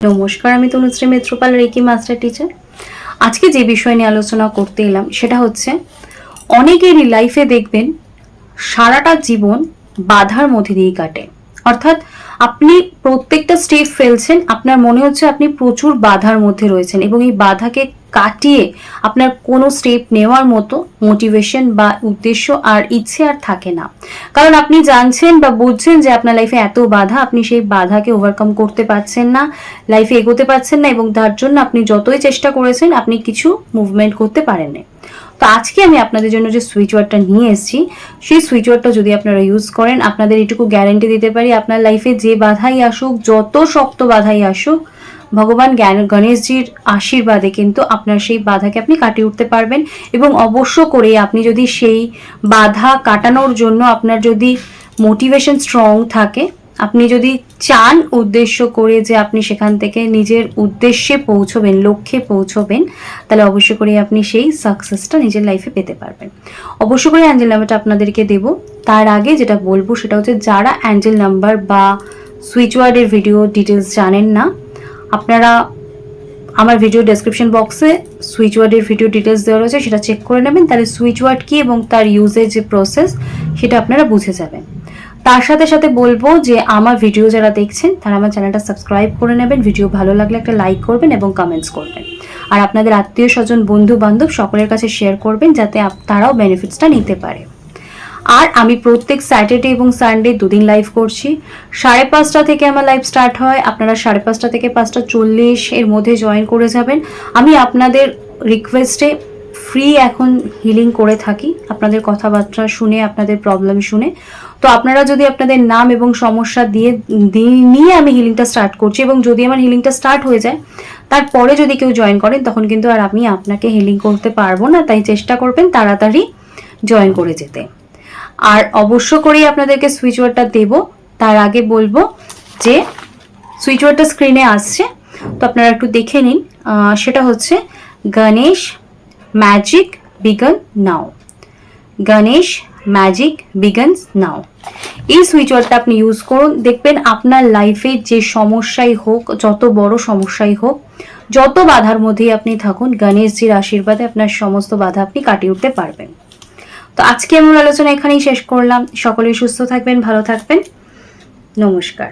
নমস্কার, আমি Tanushree Mitrapal, reiki master teacher. আজকে যে বিষয় নিয়ে আলোচনা করতে এলাম সেটা হচ্ছে অনেকেরই লাইফে দেখবেন সারাটা জীবন বাধার মধ্যে দিয়ে কাটে। অর্থাৎ আপনি প্রত্যেকটা স্টেপ ফেলছেন, আপনার মনে হচ্ছে আপনি প্রচুর বাধার মধ্যে রয়েছেন এবং এই বাধাকে কাটিয়ে আপনার কোনো স্টেপ নেওয়ার মতো মোটিভেশন বা উদ্দেশ্য আর ইচ্ছে আর থাকে না। কারণ আপনি জানছেন বা বুঝছেন যে আপনার লাইফে এত বাধা, আপনি সেই বাধাকে ওভারকাম করতে পারছেন না, লাইফে এগোতে পারছেন না এবং তার জন্য আপনি যতই চেষ্টা করেছেন আপনি কিছু মুভমেন্ট করতে পারেন না। তো আজকে আমি আপনাদের জন্য যে সুইচ ওয়ার্ডটা নিয়ে এসেছি, সেই সুইচ ওয়ার্ডটা যদি আপনারা ইউজ করেন, আপনাদের এটুকু গ্যারান্টি দিতে পারি আপনার লাইফে যে বাধাই আসুক, যত শক্ত বাধাই আসুক, ভগবান গণেশজির আশীর্বাদে কিন্তু আপনার সেই বাধাকে আপনি কাটিয়ে উঠতে পারবেন। এবং অবশ্য করে আপনি যদি সেই বাধা কাটানোর জন্য আপনার যদি মোটিভেশন স্ট্রং থাকে, আপনি যদি চান উদ্দেশ্য করে যে আপনি সেখান থেকে নিজের উদ্দেশ্যে পৌঁছবেন, লক্ষ্যে পৌঁছবেন, তাহলে অবশ্য করে আপনি সেই সাকসেসটা নিজের লাইফে পেতে পারবেন। অবশ্য করে অ্যাঞ্জেল নাম্বারটা আপনাদেরকে দেব। তার আগে যেটা বলবো সেটা হচ্ছে, যারা অ্যাঞ্জেল নাম্বার বা সুইচ ওয়ার্ডের ভিডিও ডিটেলস জানেন না, আপনারা আমার ভিডিও ডেসক্রিপশন বক্সে সুইচ ওয়ার্ডের ভিডিও ডিটেলস দেওয়া রয়েছে, সেটা চেক করে নেবেন। তাহলে সুইচ ওয়ার্ড কী এবং তার ইউজের যে প্রসেস সেটা আপনারা বুঝে যাবেন। তার সাথে সাথে বলবো যে আমার ভিডিও যারা দেখছেন তারা আমার চ্যানেলটা সাবস্ক্রাইব করে নেবেন, ভিডিও ভালো লাগলে একটা লাইক করবেন এবং কমেন্টস করবেন। আর আপনাদের আত্মীয় স্বজন, বন্ধু বান্ধব সকলের কাছে শেয়ার করবেন যাতে তারাও বেনিফিটসটা নিতে পারে। আর আমি প্রত্যেক স্যাটারডে এবং সানডে দুদিন লাইভ করছি। 5:30 থেকে আমার লাইভ স্টার্ট হয়, আপনারা 5:30 থেকে 5:40 এর মধ্যে জয়েন করে যাবেন। আমি আপনাদের রিকোয়েস্টে ফ্রি এখন হিলিং করে থাকি, আপনাদের কথাবার্তা শুনে, আপনাদের প্রবলেম শুনে। তো আপনারা যদি আপনাদের নাম এবং সমস্যা নিয়ে আমি হিলিংটা স্টার্ট করছি, এবং যদি আমার হিলিংটা স্টার্ট হয়ে যায় তারপরে যদি কেউ জয়েন করেন তখন কিন্তু আর আমি আপনাকে হিলিং করতে পারবো না। তাই চেষ্টা করবেন তাড়াতাড়ি জয়েন করে যেতে। আর অবশ্য করেই আপনাদেরকে সুইচ ওয়ার্ডটা দেব। তার আগে বলবো যে সুইচ ওয়ার্ডটা স্ক্রিনে আসছে, তো আপনারা একটু দেখে নিন। সেটা হচ্ছে গণেশ ম্যাজিক বিগন নাও। গণেশ ম্যাজিক বিগনস নাও। এই সুইচ ওয়ার্ডটা আপনি ইউজ করুন, দেখবেন আপনার লাইফে যে সমস্যাই হোক, যত বড় সমস্যাই হোক, যত বাধার মধ্যেই আপনি থাকুন, গণেশজির আশীর্বাদে আপনার সমস্ত বাধা আপনি কাটিয়ে উঠতে পারবেন। তো আজকে আমার আলোচনা এখানেই শেষ করলাম। সকলেই সুস্থ থাকবেন, ভালো থাকবেন। নমস্কার।